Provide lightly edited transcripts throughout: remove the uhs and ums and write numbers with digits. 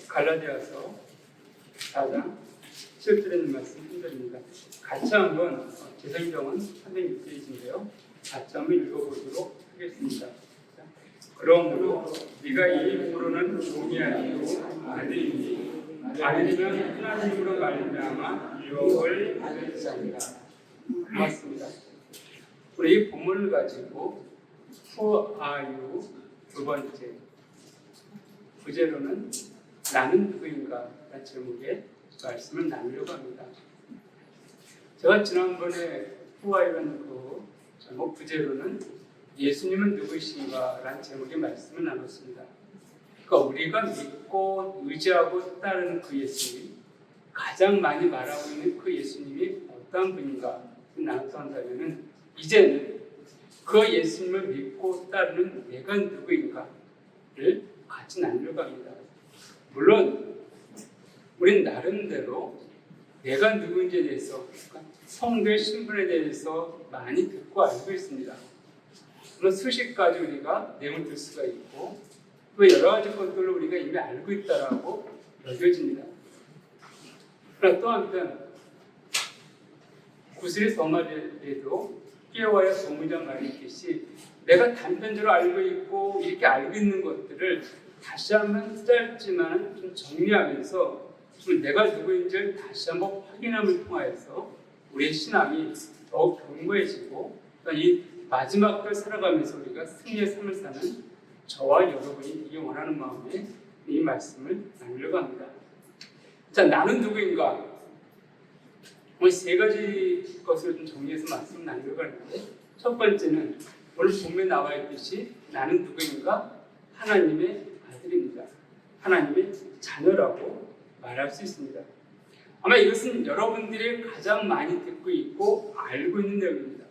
갈라디아서 4장 7절에 있는 말씀 힘듭니다. 같이 한번 재성경은 306페이지인데요. 같이 한번 읽어보도록 하겠습니다. 그러므로 네가 이 입으로는 종이 아니고 아들이니 아들이면 하나님으로 말미암아 유업을 받을 자니라. 고맙습니다. 우리 이 본문을 가지고 Who are you? 두 번째 부제로는 나는 누구인가? 라는 제목의 말씀을 나누려고 합니다. 제가 지난번에 Who are you라는 그 제목 부제로는 예수님은 누구이신가? 라는 제목의 말씀을 나눴습니다. 그러니까 우리가 믿고 의지하고 따르는 그 예수님, 가장 많이 말하고 있는 그 예수님이 어떤 분인가 나눠서 한다면 이제는 그 예수님을 믿고 따르는 내가 누구인가를 같이 나누려고 합니다. 물론 우린 나름대로 내가 누구인지에 대해서, 성도의 신분에 대해서 많이 듣고 알고 있습니다. 물론 수십 가지 우리가 내용을 들 수가 있고 또 여러 가지 것들을 우리가 이미 알고 있다라고 여겨집니다. 그러나 또 한편 구슬이 서말에도 깨워야 소문이란 말이 있듯이 내가 단편적으로 알고 있고 이렇게 알고 있는 것들을 다시 한번 짧지만 좀 정리하면서 좀 내가 누구인지를 다시 한번 확인함을 통하여서 우리의 신앙이 더욱 견고해지고 이 마지막 걸 살아가면서 우리가 승리의 삶을 사는 저와 여러분이 이게 원하는 마음에 이 말씀을 나누려고 합니다. 자, 나는 누구인가? 오늘 세 가지 것을 좀 정리해서 말씀을 나누려고 하는데 첫 번째는 오늘 본문에 나와 있듯이 나는 누구인가? 하나님의 아들입니다. 하나님의 자녀라고 말할 수 있습니다. 아마 이것은 여러분들이 가장 많이 듣고 있고 알고 있는 내용입니다.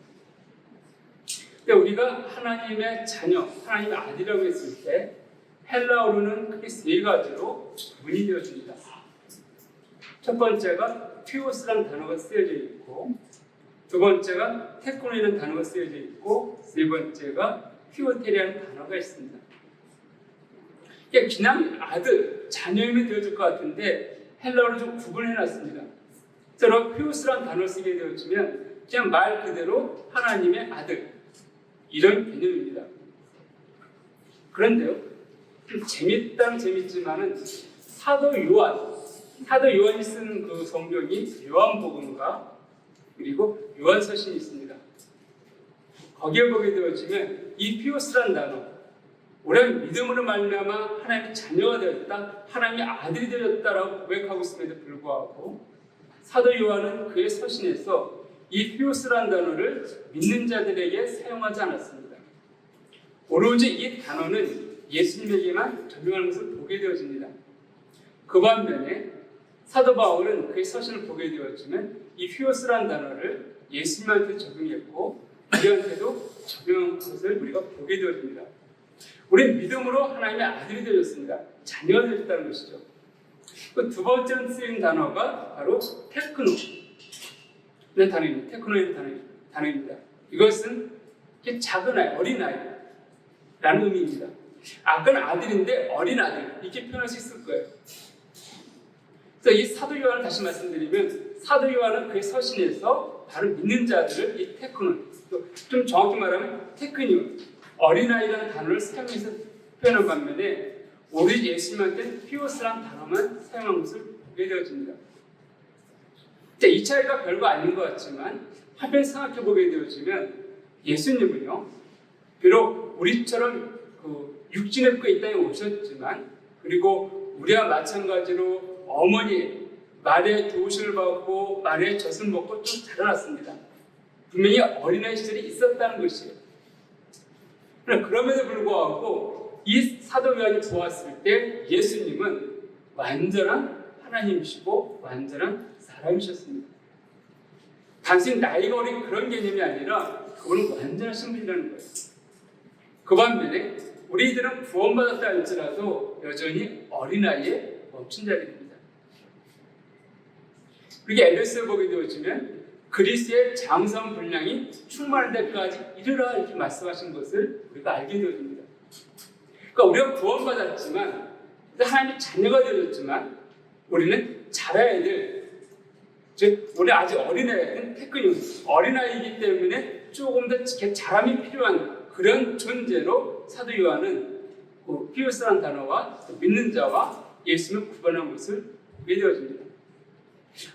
근데 우리가 하나님의 자녀, 하나님의 아들이라고 했을 때 헬라어로는 크게 세 가지로 구분이 되어집니다. 첫 번째가 튀오스라는 단어가 쓰여져 있고, 두 번째가 테코노이라는 단어가 쓰여져 있고, 세 번째가 휘오테리라는 단어가 있습니다. 이게 그냥 아들, 자녀이면 되어질 것 같은데 헬라어로 좀 구분해놨습니다. 저로 휘오스라는 단어를 쓰게 되어지면 그냥 말 그대로 하나님의 아들, 이런 개념입니다. 그런데요, 재밌다는 재밌지만은 사도 요한이 쓴 그 성경이 요한복음과 그리고 요한서신이 있습니다. 거기에 보게 되어지면 이 피오스라는 단어, 우리가 믿음으로 말미암아 하나님의 자녀가 되었다, 하나님의 아들이 되었다라고 고백하고 있음에도 불구하고 사도 요한은 그의 서신에서 이 피오스라는 단어를 믿는 자들에게 사용하지 않았습니다. 오로지 이 단어는 예수님에게만 적용하는 것을 보게 되어집니다. 그 반면에 사도 바울은 그의 서신을 보게 되었지만 이 피오스라는 단어를 예수님한테 적용했고 우리한테도 적용한 것을 우리가 보게 되어집니다. 우리는 믿음으로 하나님의 아들이 되었습니다. 자녀가 되었다는 것이죠. 그 두 번째 쓰인 단어가 바로 테크노. 단어입니다. 테크노의 단어입니다. 이것은 작은 아이, 어린아이라는 의미입니다. 아까는 아들인데 어린아들, 이렇게 표현할 수 있을 거예요. 그래서 이 사도 요한을 다시 말씀드리면 사도 요한은 그의 서신에서 바로 믿는 자들을 이 테크노, 좀 정확히 말하면 테크니온, 어린아이라는 단어를 사용해서 표현한 반면에 우리 예수님한테는 피오스라는 단어만 사용한 것을 보게 되어집니다. 이 차이가 별거 아닌 것 같지만 한편 생각해 보게 되어지면 예수님은요, 비록 우리처럼 그 육신의 입고 이 땅에 오셨지만 그리고 우리와 마찬가지로 어머니 말의 도우심을 받고 말의 젖을 먹고 좀 자라났습니다. 분명히 어린아이 시절이 있었다는 것이에요. 그럼에도 불구하고 이 사도 요한이 보았을 때 예수님은 완전한 하나님이시고 완전한 사람이셨습니다. 단순히 나이가 어린 그런 개념이 아니라 그분은 완전하신 분이라는 거예요. 그 반면에 우리들은 구원받았다 할지라도 여전히 어린아이에 멈춘 자들입니다. 그리고 에베소에 보게 되어지면 그리스의 장성 분량이 충만할 때까지 이르라 이렇게 말씀하신 것을 우리가 알게 되어집니다. 그러니까 우리가 구원받았지만 하나님의 자녀가 되어졌지만 우리는 자라야 될, 즉 우리 아직 어린아이는 테크닉 어린아이이기 때문에 조금 더 자람이 필요한 그런 존재로 사도 요한은 그 피우스라는 단어와 믿는 자와 예수님을 구분한 것을 보게 되어집니다.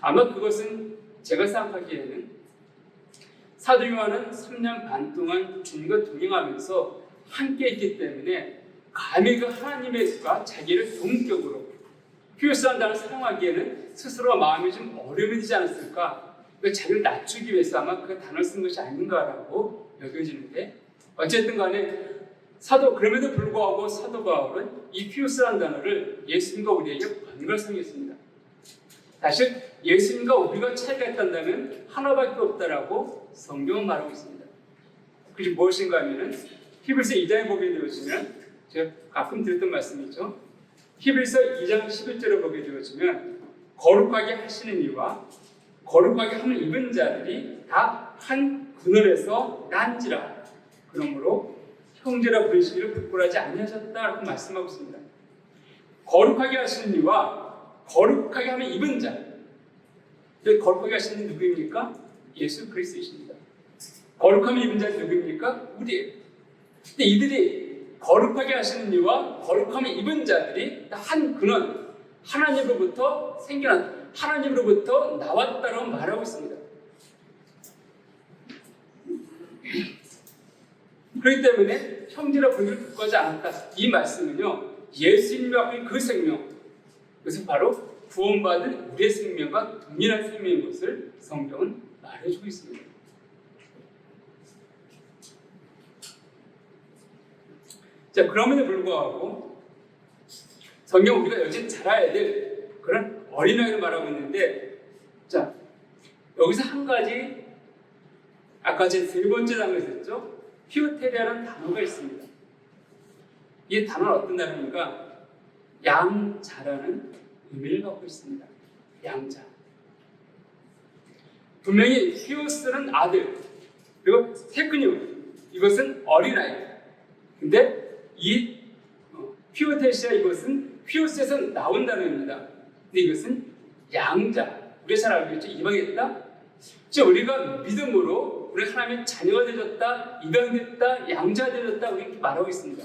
아마 그것은 제가 생각하기에는 사도 요한은 3년 반 동안 주님과 동행하면서 함께 있기 때문에 감히 그 하나님과 자기를 동격으로 피우스라는 단어를 사용하기에는 스스로 마음이 좀 어려움이 되지 않았을까? 자기를 낮추기 위해서 아마 그 단어를 쓴 것이 아닌가라고 여겨지는데, 어쨌든 간에 그럼에도 불구하고 사도 바울은 이 피우스라는 단어를 예수님과 우리에게 번갈아 사용했습니다. 사실 예수님과 우리가 차이가 있다면 하나밖에 없다라고 성경은 말하고 있습니다. 그게 무엇인가 하면은 히브리서 2장에 보게 되어지면, 제가 가끔 드렸던 말씀이죠. 히브리서 2장 11절을 보게 되어지면 거룩하게 하시는 이와 거룩하게 함을 입은 자들이 다 한 그늘에서 난지라. 그러므로 형제라 부르시기를 부끄러워하지 아니하셨다라고 말씀하고 있습니다. 거룩하게 하시는 이와 거룩하게 함을 입은 자. 거룩하게 하시는 이 누구입니까? 예수 그리스도이십니다. 거룩함을 입은 자는 누구입니까? 우리예요. 근데 이들이 거룩하게 하시는 이와 거룩함을 입은 자들이 한 근원, 하나님으로부터 생겨난, 하나님으로부터 나왔다고 말하고 있습니다. 그렇기 때문에 형제라 부르기를 부끄러워하지 않았다. 이 말씀은요, 예수님과 그 생명, 그것은 바로 구원받은 우리의 생명과 동일한 생명인 것을 성경은 말해주고 있습니다. 자, 그럼에도 불구하고 성경 우리가 여전히 자라야 될 그런 어린아이를 말하고 있는데, 자, 여기서 한 가지, 아까 제 세 번째 단어에서 했죠. 피오테리아라는 단어가 있습니다. 이 단어는 어떤 단어입니까? 양자라는 의미를 갖고 있습니다. 양자. 분명히 피오스는 아들, 그리고 테크니온, 이것은 어린아이. 근데 이 피오테시아, 이것은 피오스에서 나온 단어입니다. 근데 이것은 양자. 우리가 잘 알고 있죠? 입양했다. 즉 우리가 믿음으로 우리 하나님의 자녀가 되어졌다, 입양됐다, 양자 되어졌다, 우리 이렇게 말하고 있습니다.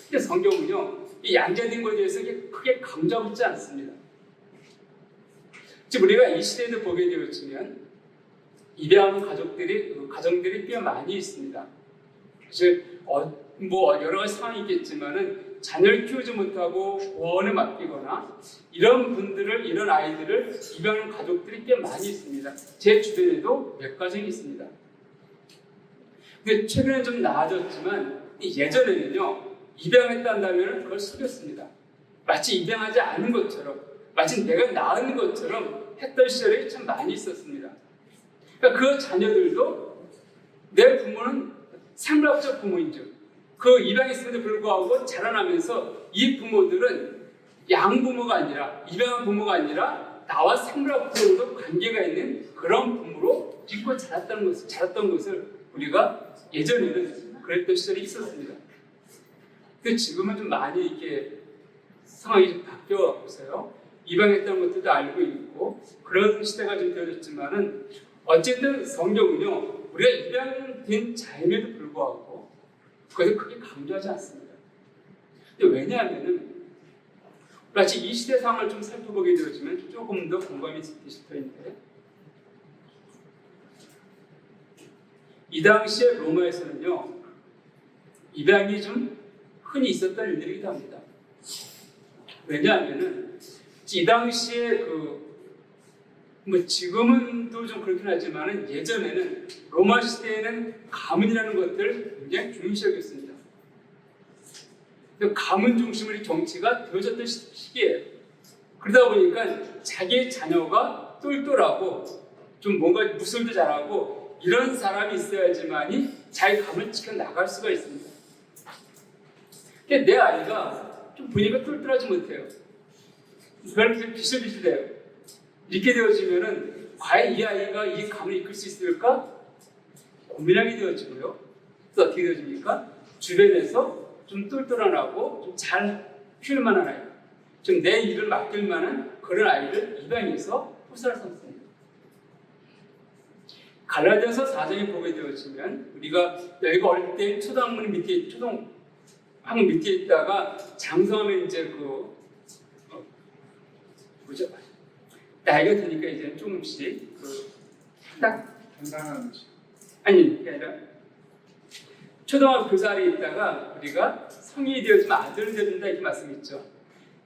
근데 성경은요, 이 양자된 것에 대해서 크게 강조하고 있지 않습니다. 즉 우리가 이 시대에도 보게 되었지만 입양하는 가정들이 꽤 많이 있습니다. 사실 여러 가지 상황이 있겠지만은 자녀를 키우지 못하고 보원에 맡기거나 이런 아이들을 입양하는 가족들이 꽤 많이 있습니다. 제 주변에도 몇 가정이 있습니다. 근데 최근에는 좀 나아졌지만 예전에는요, 입양했다면 그걸 속였습니다. 마치 입양하지 않은 것처럼, 마치 내가 낳은 것처럼 했던 시절이 참 많이 있었습니다. 그러니까 그 자녀들도 내 부모는 생물학적 부모인 줄, 그 입양했음에도 불구하고 자라나면서 이 부모들은 양부모가 아니라, 입양한 부모가 아니라 나와 생물학적으로 관계가 있는 그런 부모로 믿고 자랐던 것을 우리가 예전에는 그랬던 시절이 있었습니다. 근데 지금은 좀 많이 이렇게 상황이 좀 바뀌어서요, 입양했다는 것들도 알고 있고 그런 시대가 좀 되어졌지만은, 어쨌든 성경은요, 우리가 입양된 자임에도 불구하고 그것을 크게 강조하지 않습니다. 근데 왜냐하면은 마치 이 시대 상황을 좀 살펴보게 되어지면 조금 더 공감이 되실 터인데, 이 당시에 로마에서는요, 입양이 좀 흔히 있었던 일들이기도 합니다. 왜냐하면은 이 당시에 지금은 또 좀 그렇긴 하지만은 예전에는 로마 시대에는 가문이라는 것들 굉장히 중요시 여겼습니다. 가문 중심의 정치가 되어졌던 시기예요. 그러다 보니까 자기의 자녀가 똘똘하고 좀 뭔가 무술도 잘하고 이런 사람이 있어야지만이 자기 가문을 지켜 나갈 수가 있습니다. 근데 내 아이가 좀 보니까 똘똘하지 못해요. 별로 비실비실해요. 이렇게 되어지면은 과연 이 아이가 이 가문을 이끌 수 있을까? 고민하게 되어지고요. 그래서 어떻게 되어집니까? 주변에서 좀 똘똘하고 좀 잘 키울 만한 아이, 좀 내 일을 맡길 만한 그런 아이를 입양해서 후사를 삼습니다. 갈라디아서 4장에 보게 되어지면 우리가 여기가 어릴 때 초등학문 밑에 초등학문 밑에 있다가 장성하면 이제 뭐죠? 나이가 드니까 이제 조금씩 딱 건강한 아니 그게 아니라 초등학교 교사에 있다가 우리가 성인이 되어지면 아들을 데린다 이렇게 말씀했죠.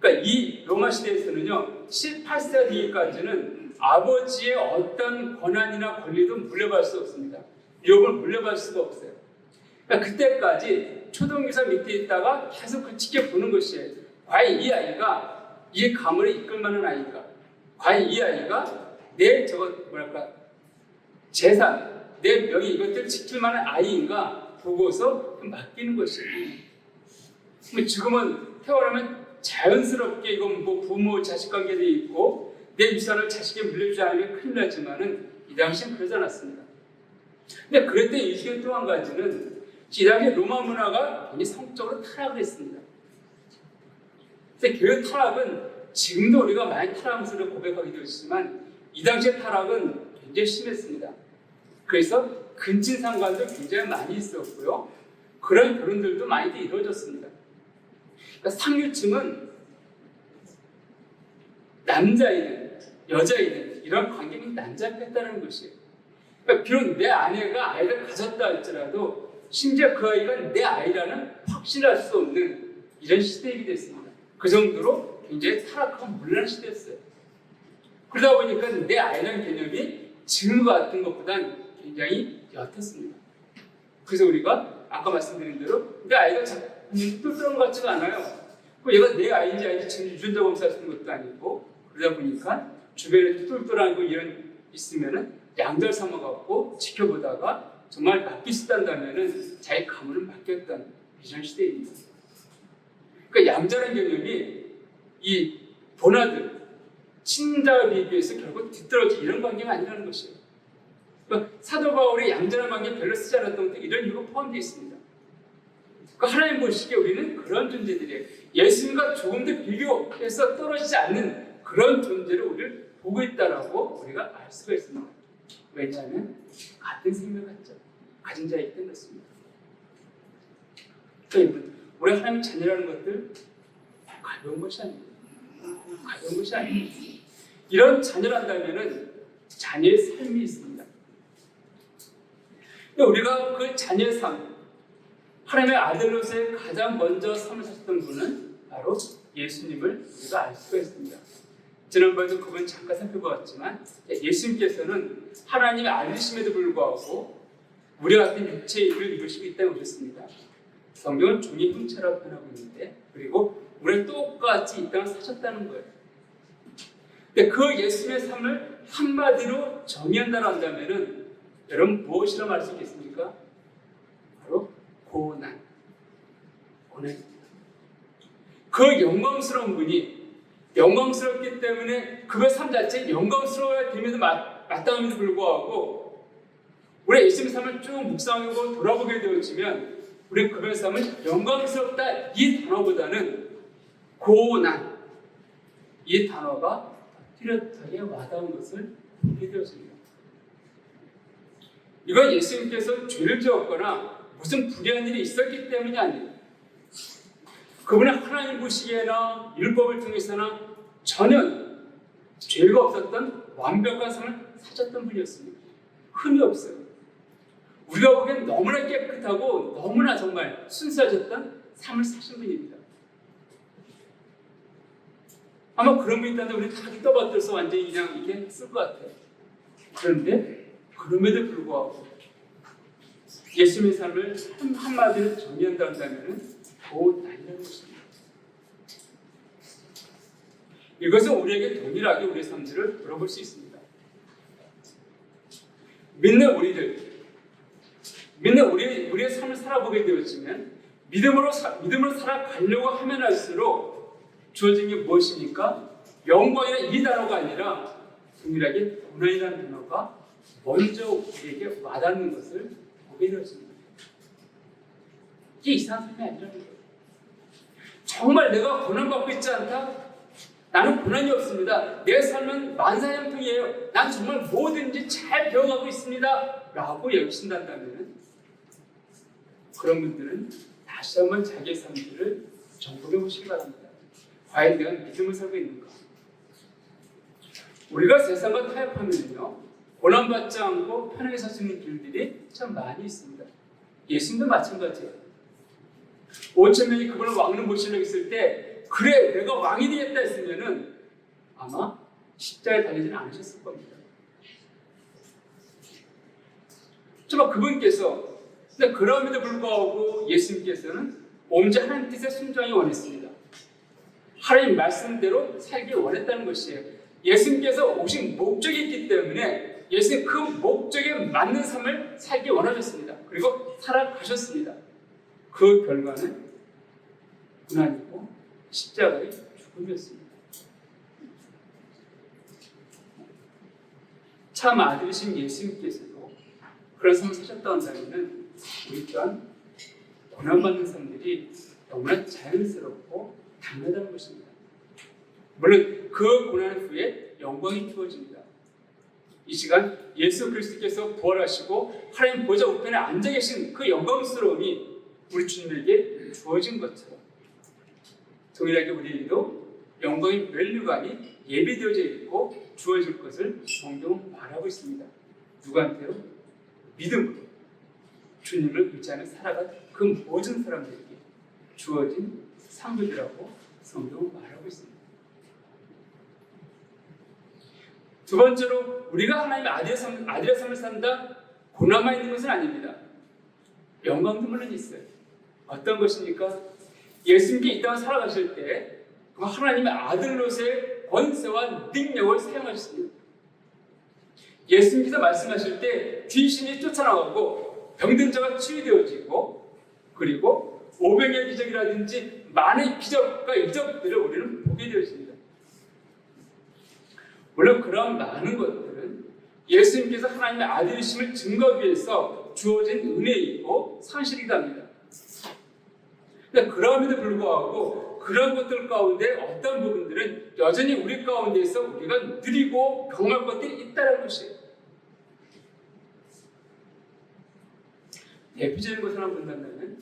그러니까 이 로마 시대에서는요 18세가 되기까지는 아버지의 어떤 권한이나 권리도 물려받을 수 없습니다. 유업을 물려받을 수가 없어요. 그러니까 그때까지 초등교사 밑에 있다가 계속 그 지켜보는 것이에요. 과연 이 아이가 이 가문을 이끌 만한 아이가, 과연 이 아이가 내 재산, 내 명예 이것들을 지킬 만한 아이인가 보고서 맡기는 것이에요. 지금은 태어나면 자연스럽게 이건 뭐 부모 자식 관계도 있고 내 유산을 타식에 물려주지 않으면 큰일 나지만은 이 당시엔 그러지 않았습니다. 근데 그랬던 이 시기에 또 한 가지는 이 당시 로마 문화가 굉장히 성적으로 타락을 했습니다. 근데 그 타락은 지금도 우리가 많이 타락하면서 고백하게 되었지만 이 당시의 타락은 굉장히 심했습니다. 그래서 근친상간도 굉장히 많이 있었고요. 그런 결혼들도 많이 이루어졌습니다. 그러니까 상류층은 남자이든 여자이든 이런 관계는 난잡했다는 것이에요. 그러니까 비록 내 아내가 아이를 가졌다 할지라도 심지어 그 아이가 내 아이라는 확신할 수 없는 이런 시대이게 됐습니다. 그 정도로 굉장히 타락하고 문란한 시대였어요. 그러다 보니까 내 아이라는 개념이 지금과 같은 것보단 굉장히 옅었습니다. 그래서 우리가 아까 말씀드린 대로 내 아이가 똘똘한 것 같지가 않아요. 얘가 내 아이인지 아닌지 지금 유전자 검사할 수 있는 것도 아니고 그러다 보니까 주변에 똘똘한 거 이런 있으면은 양절 삼아갖고 지켜보다가 정말 맡길 수 있다면은 자기 가문을 맡겼던 이런 시대입니다. 그러니까 양자라는 개념이 이 본아들 친자에 비교해서 결국 뒤떨어진 이런 관계가 아니라는 것이에요. 그러니까 사도 바울이 양자라는 관계 별로 쓰지 않았던 것도 이런 이유가 포함되어 있습니다. 그러니까 하나님 보시기에 우리는 그런 존재들이에요. 예수님과 조금 더 비교해서 떨어지지 않는 그런 존재를 우리를 보고 있다라고 우리가 알 수가 있습니다. 왜냐하면 같은 생명을 가진 자이기 때문에 그렇습니다. 그러니까 우리 하나님 자녀라는 것들 가벼운 것이 아닙니다. 가벼운 것이 아닙니다. 이런 자녀란다면은 자녀의 삶이 있습니다. 근데 우리가 그 자녀의 삶, 하나님의 아들로서의 가장 먼저 삶을 사셨던 분은 바로 예수님을 우리가 알 수가 있습니다. 지난번에도 그분 잠깐 살펴보았지만 예수님께서는 하나님의 아들이심에도 불구하고 우리 같은 육체의 일을 이루시고 이 땅에 오셨습니다. 성경은 종이 형체라고 표현하고 있는데 그리고 우리를 똑같이 이 땅을 사셨다는 거예요. 근데 그 예수님의 삶을 한마디로 정의한다고 한다면은 여러분 무엇이라고 말 수 있겠습니까? 바로 고난. 고난입니다. 그 영광스러운 분이 영광스럽기 때문에 그의 삶 자체에 영광스러워야 됨에도 마땅함에도 불구하고 우리 예수님의 삶을 쭉 묵상하고 돌아보게 되어지면 우리 그의 삶은 영광스럽다 이 단어보다는 고난 이 단어가 뚜렷하게 와닿은 것을 보게 되었습니다. 이건 예수님께서 죄를 지었거나 무슨 불의한 일이 있었기 때문이 아니에요. 그분의 하나님 보시기에나 율법을 통해서나 전혀 죄가 없었던 완벽한 삶을 사셨던 분이었습니다. 흠이 없어요. 우리가 보기엔 너무나 깨끗하고 너무나 정말 순수하셨던 삶을 사신 분입니다. 아마 그런 분이 있다면 우리 다 떠받들어서 완전히 그냥 이렇게 했을 것 같아요. 그런데 그럼에도 불구하고 예수님의 삶을 한마디로 정의한다면 고난이라는 것입니다. 이것은 우리에게 동일하게 우리의 삶들을 돌아볼 수 있습니다. 믿는 우리의 삶을 살아보게 되었지만 믿음으로 살아가려고 하면 할수록 주어진 게 무엇입니까? 영광이라는 이 단어가 아니라 동일하게 고난이라는 단어가 먼저 우리에게 와닿는 것을 보게 되었습니다. 이게 이상한 삶이 아니라는 거예요. 정말 내가 고난받고 있지 않다? 나는 고난이 없습니다. 내 삶은 만사형통이에요. 난 정말 뭐든지 잘 배워가고 있습니다. 라고 여기신다면 그런 분들은 다시 한번 자기의 삶들을 점검해 보시기 바랍니다. 과연 내가 믿음을 살고 있는가? 우리가 세상과 타협하면요, 고난받지 않고 편하게 살 수 있는 길들이 참 많이 있습니다. 예수님도 마찬가지예요. 5,000명이 그분을 왕으로 모시려고 했을 때, 그래, 내가 왕이 되겠다 했으면은 아마 십자가에 달리지는 않으셨을 겁니다. 정말 그분께서, 근데 그럼에도 불구하고 예수님께서는 오직 하나님 뜻에 순종하기 원했습니다. 하나님 말씀대로 살기 원했다는 것이에요. 예수님께서 오신 목적이 있기 때문에 예수님 그 목적에 맞는 삶을 살기 원하셨습니다. 그리고 살아가셨습니다. 그 결과는 고난이고 십자가의 죽음이었습니다. 참 아들이신 예수님께서도 그런 삶을 사셨다 한다면 우리 또한 고난받는 삶들이 너무나 자연스럽고 당연하다는 것입니다. 물론 그 고난 후에 영광이 주어집니다. 이 시간 예수 그리스도께서 부활하시고 하나님 보좌 우편에 앉아 계신 그 영광스러움이 우리 주님에게 주어진 것처럼 동일하게 우리에게도 영광의 멸류관이 예비되어져 있고 주어질 것을 성경은 말하고 있습니다. 누구한테요? 믿음으로 주님을 의지하며 살아간 그 모든 사람들에게 주어진 상급이라고 성경은 말하고 있습니다. 두 번째로 우리가 하나님의 아들의 삶을 산다, 고난만 있는 것은 아닙니다. 영광도 물론 있어요. 어떤 것입니까? 예수님께 이 땅을 살아가실 때 하나님의 아들로서의 권세와 능력을 사용하셨습니다. 예수님께서 말씀하실 때 귀신이 쫓아나가고 병든 자가 치유되어지고 그리고 오병이의 기적이라든지 많은 기적과 이적들을 우리는 보게 되었습니다. 물론 그런 많은 것들은 예수님께서 하나님의 아들이심을 증거하기 위해서 주어진 은혜이고 상실이기도 합니다. 근데 그럼에도 불구하고 그런 것들 가운데 어떤 부분들은 여전히 우리 가운데에서 우리가 누리고 경험할 것들이 있다는 것이에요. 대표적인 것을 한번 본다면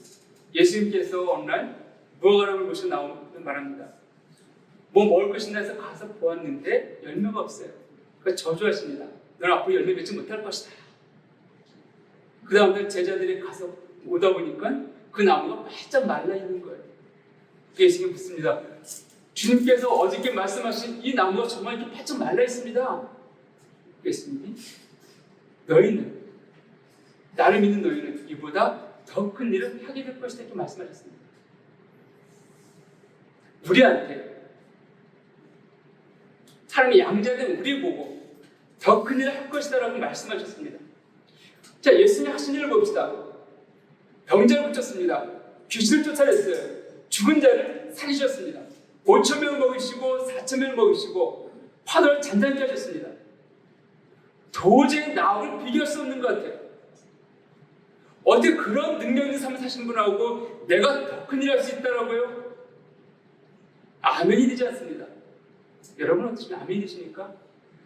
예수님께서 어느 날 무화과나무를 보시고 나오는 말합니다. 뭐 먹을 것이나 해서 가서 보았는데 열매가 없어요. 그래서 저주하십니다. 너는 앞으로 열매 맺지 못할 것이다. 그 다음날 제자들이 가서 오다 보니까 그 나무가 바짝 말라 있는 거예요. 예수님이 묻습니다. 주님께서 어저께 말씀하신 이 나무가 정말 이렇게 바짝 말라 있습니다. 예수님이 너희는, 나를 믿는 너희는 이보다 더 큰 일을 하게 될 것이다 이렇게 말씀하셨습니다. 우리한테 하나님의 양자된 우리 보고 더 큰 일을 할 것이다 라고 말씀하셨습니다. 자, 예수님이 하신 일을 봅시다. 병자를 고쳤습니다. 귀신을 쫓아냈어요. 죽은 자를 살리셨습니다. 5,000명을 먹이시고 4,000명을 먹이시고 파도를 잔잔케 하셨습니다. 도저히 나하고 비교할 수 없는 것 같아요. 어떻게 그런 능력 있는 삶을 사시는 분하고 내가 더 큰 일을 할 수 있다라고요? 아멘이 되지 않습니다. 여러분 어떠십니까? 아멘이 되십니까?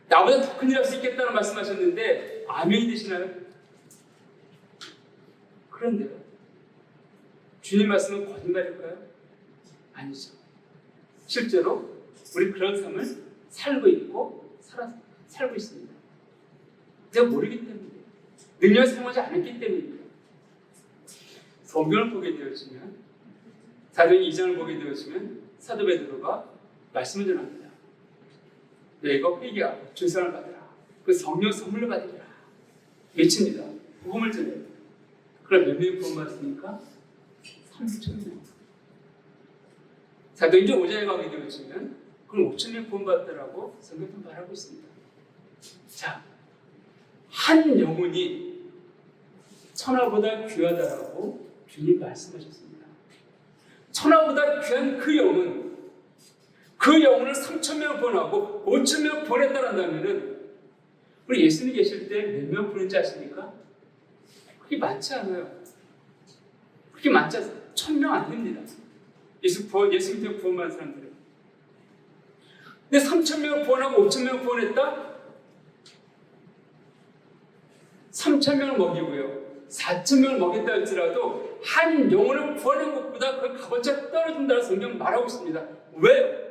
나보다 더 큰 일을 할 수 있겠다는 말씀하셨는데 아멘이 되시나요? 그런데요, 주님 말씀은 거짓말일까요? 아니죠. 실제로 우리 그런 삶을 살고 있고 살고 있습니다. 내가 모르기 때문이에요. 능력을 사용하지 않았기 때문입니다. 성경을 보게 되어지면, 사도행 2장을 보게 되어지면 사도 베드로가 말씀을 전합니다. 너희가 회개하고 준선을 받으라. 그 성령 선물로 받으리라. 외칩니다. 복음을 전해요. 그럼 몇 명이 구원받았습니까? 3,000명. 사도행전 5장에 가게 되어지면 그럼 5,000명 구원받았다라고 성경은 말하고 있습니다. 자, 한 영혼이 천하보다 귀하다라고 주님 말씀하셨습니다. 천하보다 귀한 그 영혼, 그 영혼을 3,000명 보내고 5,000명 보냈다란다면은 우리 예수님 계실 때 몇 명 보낸지 아십니까? 그게 많지 않아요. 그게 많지 않아요. 1,000명 안 됩니다. 예수님 때 구원받은 사람들은. 근데 3,000명을 구원하고 5,000명을 구원했다? 3,000명을 먹이고요. 4,000명을 먹였다 할지라도 한 영혼을 구하는 것보다 그 값어치가 떨어진다고 성경 말하고 있습니다. 왜요?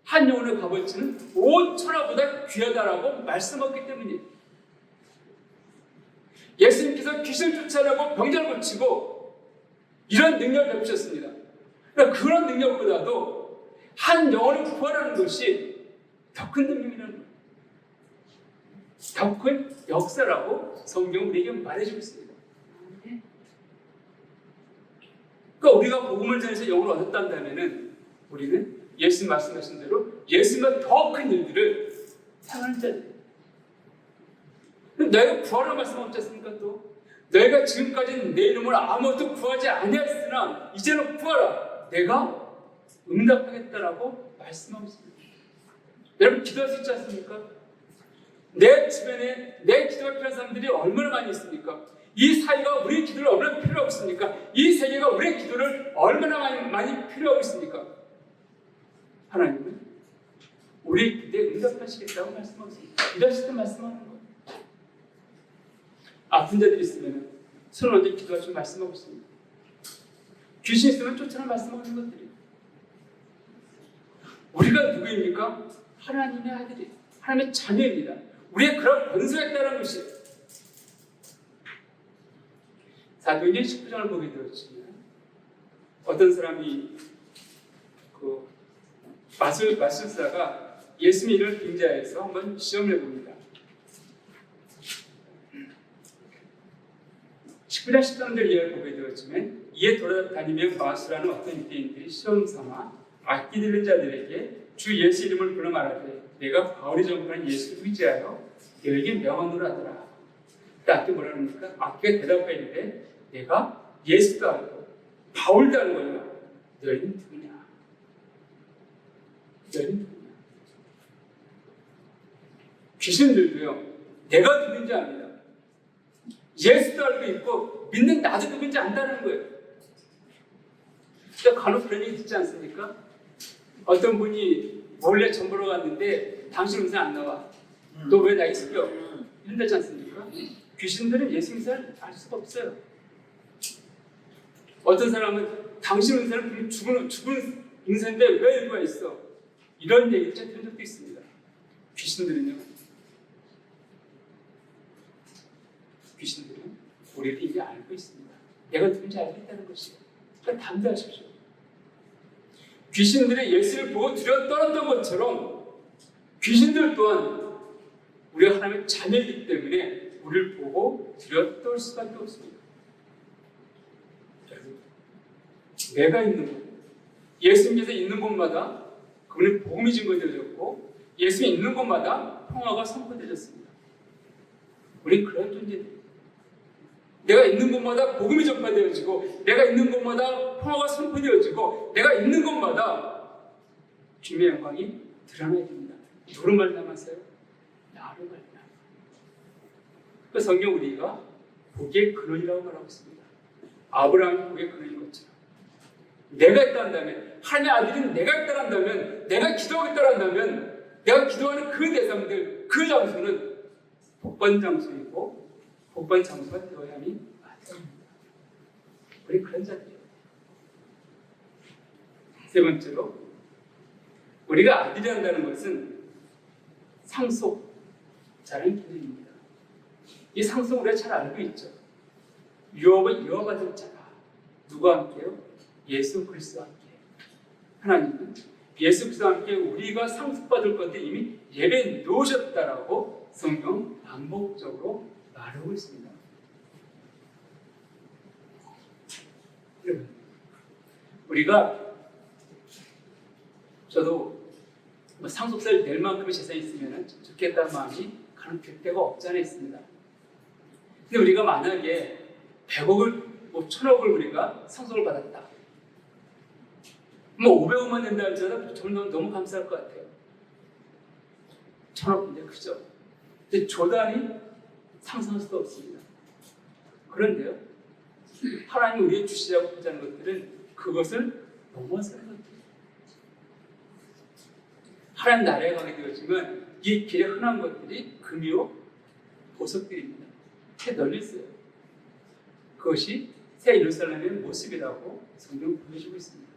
한 영혼의 값어치는 5천하보다 귀하다라고 말씀하기 때문이에요. 예수님께서 귀신을 쫓아내고 병자를 고치고 이런 능력을 베푸셨습니다. 그러니까 그런 능력보다도 한 영혼을 구하라는 것이 더 큰 능력이라는 거예요. 더 큰 역사라고 성경은 우리에게 말해주고 있습니다. 그러니까 우리가 복음을 전해서 영혼을 얻었다면 우리는 예수님 말씀하신 대로 예수님과 더 큰 일들을 행하는 자들. 너희가 구하라고 말씀하지 않습니까? 또 너희가 지금까지는 내 이름으로 아무것도 구하지 아니하였으나 이제는 구하라. 내가 응답하겠다라고 말씀하고 있습니다. 여러분 기도할 수 있지 않습니까? 내 주변에 내 기도가 필요한 사람들이 얼마나 많이 있습니까? 이 사회가 우리의 기도를 얼마나 필요하고 있습니까? 이 세계가 우리의 기도를 얼마나 많이 필요하고 있습니까? 하나님은 우리의 기도에 응답하시겠다고 말씀하고 있습니다. 이러실 때 말씀하는 거예요. 아픈 자들이 있으면 손을 얹어 기도하시고 말씀하고 있습니다. 귀신 있으면 쫓아라 말씀하는 것들이에요. 우리가 누구입니까? 하나님의 아들이, 하나님의 자녀입니다. 우리의 그런 권세가 있다는 것이에요. 사도행전 19장을 보게 되었지만 어떤 사람이 그 마술사가 예수님의 이름을 빙자해서 한번 시험을 해봅니다. 19장 13절 이하를 보게 되었지만 이에 돌아다니며 마술하는 어떤 유대인들이 시험 삼아 악기 들린 자들에게 주 예수 이름을 불러 말하되 내가 바울이 전파하는 예수를 의지하여 너에게 명함으로 하더라. 악기 뭐라 합니까? 악기가 대답하이되 내가 예수도 알고 바울도 알거니와 너희는 누구냐? 너희는 누구냐? 귀신들도요 내가 누군지 압니다. 예수도 알고 있고 믿는 나도 누군지 안다는 거예요. 진짜 간혹 그런 얘기 듣지 않습니까? 어떤 분이 몰래 전 보러 갔는데 당신 음성 안 나와. 너 왜 나이 속여? 이런다지 않습니까? 귀신들은 예수 음성을 알 수가 없어요. 어떤 사람은 당신 음성은 죽은 음성인데 왜 일부가 있어? 이런 얘기를 들은 적도 있습니다. 귀신들은요. 귀신들은 우리를 이미 알고 있습니다. 내가 누군지 알고 있다는 것이에요. 그러니까 담대하십시오. 귀신들이 예수를 보고 두려워 떨었던 것처럼 귀신들 또한 우리가 하나님의 자녀이기 때문에 우리를 보고 두려워 떨 수밖에 없습니다. 내가 있는 곳, 예수님께서 있는 곳마다 그분의 복음이 증거되어졌고 예수님이 있는 곳마다 평화가 선포되어졌습니다. 우리는 그런 존재들입니다. 내가 있는 곳마다 복음이 전파되어지고 내가 있는 곳마다 평화가 선포되어지고 내가 있는 곳마다 주님의 영광이 드러나야 됩니다. 누구를 말씀하세요? 나를 말씀하세요. 그 성경 우리가 복의 근원이라고 말하고 있습니다. 아브라함이 복의 근원인 것처럼 내가 있다면 하나님의 아들인 내가 있다면 내가 기도하겠다면 내가 기도하는 그 대상들 그 장소는 복받은 장소이고 복받은 장소가 되어야 함이 맞습니다. 우리 그런 자들이에요. 세 번째로 우리가 아들이 한다는 것은 상속자라는 개념입니다. 이 상속을 우리가 잘 알고 있죠. 유업은 이어받을 자가 누구와 함께요? 예수 그리스도와 함께. 하나님은 예수 그리스도와 함께 우리가 상속받을 것들 이미 예배해 놓으셨다라고 성경 반복적으로 말하고 있습니다. 여러분, 우리가 저도 상속세를 낼 만큼의 재산이 있으면 좋겠다는 마음이 가는 될 때가 없지 않아 있습니다. 근데 우리가 만약에 100억을, 1000억을 우리가 상속을 받았다. 500억만 낸다 할지라도 저는 너무 감사할 것 같아요. 1000억 굉장히 크죠. 근데 조단이 상상할 수도 없습니다. 그런데요, 하나님이 우리의 주시자고 하자는 것들은 그것을 넘어서는 것들이에요. 하나님 나라에 가게 되어지면 이 길에 흔한 것들이 금이요 보석들입니다. 새 널렸어요. 그것이 새 예루살렘의 모습이라고 성경은 보여주고 있습니다.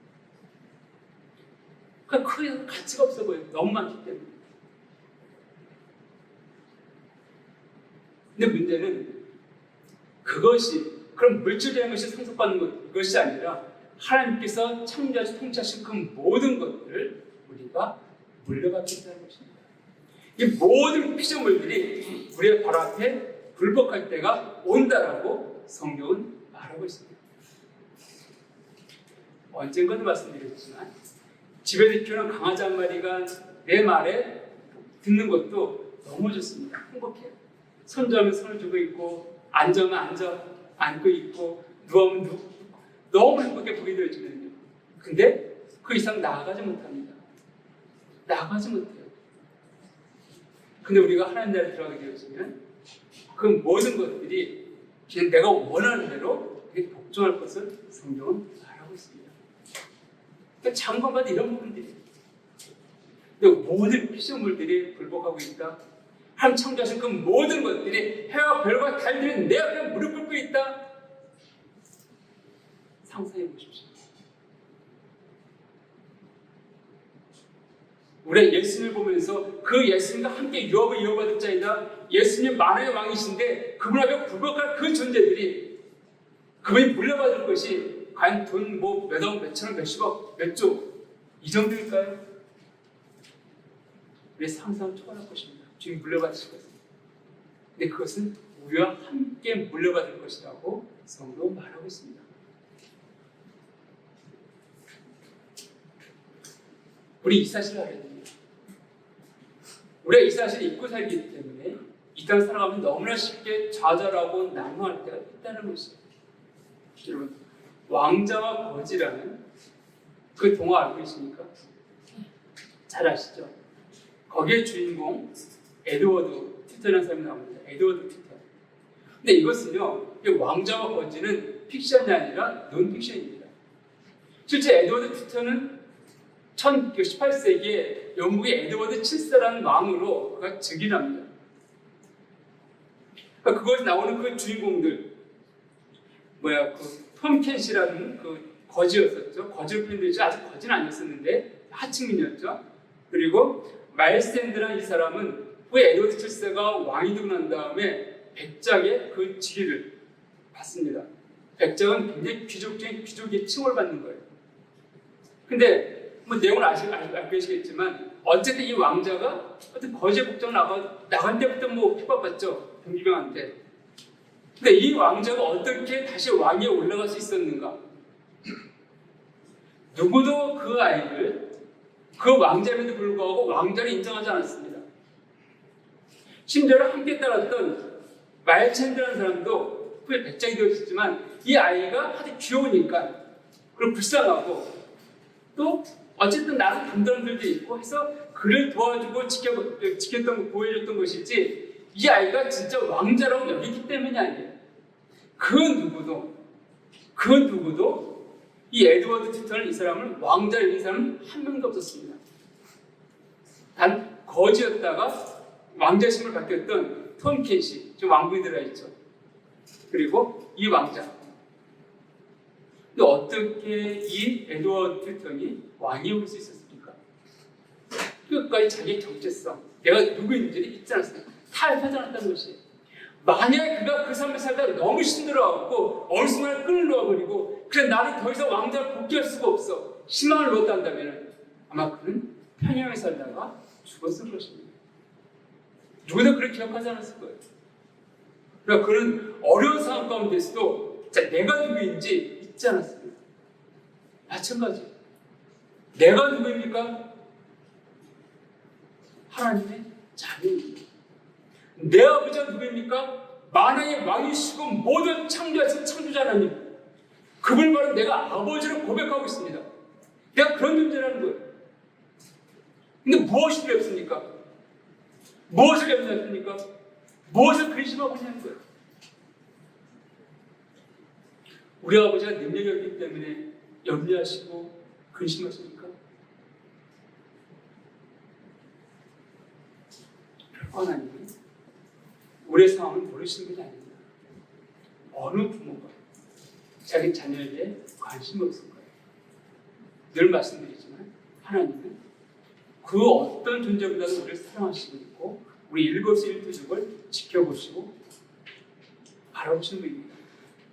그러니까 크게 가치가 없어 보여요. 너무 많기 때문에. 근데 문제는 그것이 그럼 물질이라는 것이 상속받는 것이 아니라 하나님께서 창조하시고 통치하신 그 모든 것들을 우리가 물려받는다는 것입니다. 이 모든 피조물들이 우리의 바로 앞에 불복할 때가 온다라고 성경은 말하고 있습니다. 언젠가도 말씀드렸지만 집에서 키우는 강아지 한 마리가 내 말에 듣는 것도 너무 좋습니다. 행복해요. 손잡으면 손을 주고 있고 앉으면 앉고 있고 누우면 누워 너무 행복해 보게 되어지거든요. 근데 그 이상 나아가지 못합니다. 나아가지 못해요. 근데 우리가 하나님 나라에 들어가게 되어지면 그 모든 것들이 그냥 내가 원하는 대로 복종할 것을 성경은 말하고 있습니다. 그러니까 작은 것마다 이런 부분들이 모든 피조물들이 불복하고 있다. 하나님 창조하신 그 모든 것들이 해와 별과 달들이 내 앞에 무릎 꿇고 있다. 상상해 보십시오. 우리가 예수님을 보면서 그 예수님과 함께 유업을 이어받을 자이다. 예수님 만왕의 왕이신데 그분 앞에 불복할 그 존재들이 그분이 물려받을 것이 과연 돈 몇억, 몇천억, 몇십억, 몇조 이 정도일까요? 우리의 상상을 초월할 것입니다. 주님 물려받으실 것입니다. 근데 그것은 우리와 함께 물려받을 것이라고 성경은 말하고 있습니다. 우리 이 사실을 알아야 됩니다. 우리가 이 사실을 잊고 살기 때문에 이 땅을 살아가면 너무나 쉽게 좌절하고 난무할 때가 있다는 것이에요. 여러분, 왕자와 거지라는 그 동화 알고 계십니까? 잘 아시죠? 거기에 주인공 에드워드 티턴이라는 사람이 나옵니다. 에드워드 티턴. 근데 이것은요, 왕자와 거지는 픽션이 아니라 논픽션입니다. 실제 에드워드 티턴은 18세기에 영국의 에드워드 7세라는 왕으로 그가 즉위합니다. 그러니까 그것에 나오는 그 주인공들, 톰 켄시라는 그 거지였었죠. 거지로 표현되죠. 아직 거지는 아니었었는데 하층민이었죠. 그리고 마일스탠드라는 이 사람은 그 에드워드 7세가 왕이 되고 난 다음에 백작의 그 직위를 받습니다. 백작은 굉장히 귀족적인 귀족의 칭호를 받는 거예요. 근데 내용을 알고 계시겠지만 어쨌든 이 왕자가 어떤 거지의 복장 나간 때부터 핍박받죠. 병기병한테. 근데 이 왕자가 어떻게 다시 왕위에 올라갈 수 있었는가? 누구도 그 아이를 그 왕자임에도 불구하고 왕자를 인정하지 않았습니다. 심지어 함께 따랐던 마일챈드라는 사람도 후에 백작이 되었지만 이 아이가 아주 귀여우니까 그리고 불쌍하고 또 어쨌든 나름 분들도 있고 해서 그를 도와주고 지켰던 보여줬던 것이지 이 아이가 진짜 왕자라고 여기기 때문이 아니에요. 그 누구도 이 에드워드 티턴을 이 사람을 왕자로 여긴 사람은 한 명도 없었습니다. 단 거지였다가 왕자심을 바뀌었던 톰 켄시, 지금 왕궁에 들어있죠. 그리고 이 왕자. 근데 어떻게 이 에드워드 티턴이 왕이 올 수 있었습니까? 끝까지 자기의 정체성, 내가 누구인지를 잊지 않았습니다. 타협하지 않았다는 것이에요. 만약에 그가 그 삶을 살다가 너무 힘들어하고 어느 순간에 끈을 놓아버리고 그래 나는 더 이상 왕자를 복귀할 수가 없어 희망을 놓았다 한다면 아마 그는 평양에 살다가 죽었을 것입니다. 누구도 그렇게 기억하지 않았을 거예요. 그러니까 그는 어려운 상황 가운데서도 내가 누구인지 잊지 않았습니다. 마찬가지. 내가 누구입니까? 하나님의 자녀입니다. 내 아버지가 누구입니까? 만왕의 왕이시고 모든 창조하신 창조자 하나님. 그걸 바로 내가 아버지로 고백하고 있습니다. 내가 그런 존재라는 거예요. 근데 무엇이 두렵습니까? 무엇을 염려했습니까? 무엇을 근심하고 있냐는 거예요. 우리 아버지가 능력이 없기 때문에 염려하시고 근심하십니까? 하나님이 우리의 상황을 모르시는 분이 아닙니다. 어느 부모가 자기 자녀에게 관심이 없을 거예요. 늘 말씀드리지만 하나님은 그 어떤 존재보다도 우리를 사랑하시고 있고 우리 일거수일투족을 지켜보시고 바라보시는 분입니다.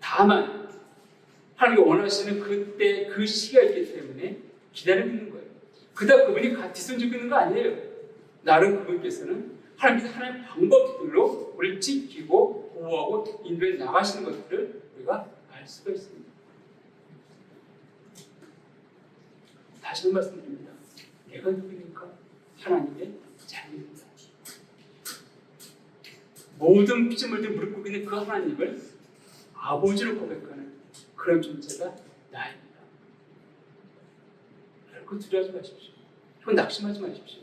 다만 하나님이 원하시는 그때 그 시기가 있기 때문에 기다리고 있는 거예요. 그다 그분이 뒤손지고 있는 거 아니에요. 나름 그분께서는 하나님의 방법들로 우리를 지키고 보호하고 인도해 나가시는 것들을 우리가 알 수가 있습니다. 다시 한번 말씀드립니다. 내가 누구입니까? 하나님의 자녀입니다. 모든 피조물들 무릎 꿇기는 그 하나님을 아버지로 고백하는 그런 존재가 나입니다. 그거 두려워하지 마십시오. 그건 낙심하지 마십시오.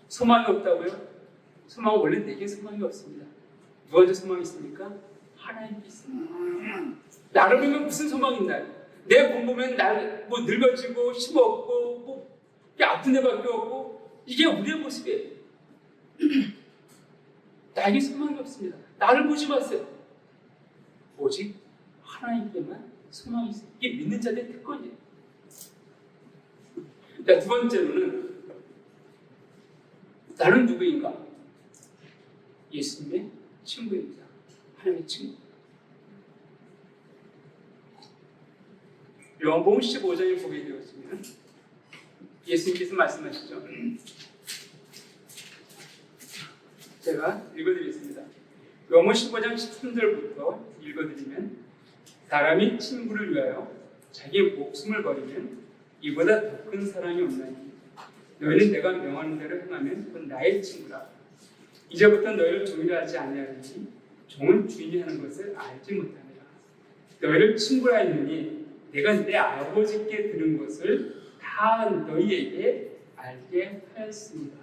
소망이 없다고요? 소망은 원래 내게 소망이 없습니다. 누구한테 소망이 있습니까? 하나님께 있습니다. 나를 보면 무슨 소망이 있나요? 내 본 보면 뭐 늙어지고 힘없고 뭐 아픈 데밖에 없고 이게 우리의 모습이에요. 나에게 소망이 없습니다. 나를 보지 마세요. 오직 하나님께만 소망이 있어요. 이게 믿는 자들의 특권이에요. 자, 두 번째로는 나는 누구인가? 예수님의 친구입니다. 하나님의 친구. 요한복음 15장에 보게 되었으면 예수님께서 말씀하시죠. 제가 읽어드리겠습니다. 요한복음 15장 13절부터 읽어드리면 사람이 친구를 위하여 자기 목숨을 버리면 이보다 더 큰 사랑이 없나니 너희는 내가 명하는 대로 행하면 곧 나의 친구라. 이제부터 너희를 종이라 하지 아니하리니 종은 주인이 하는 것을 알지 못하느라. 너희를 친구라 했느니 내가 내 아버지께 들은 것을 다 너희에게 알게 하였습니다.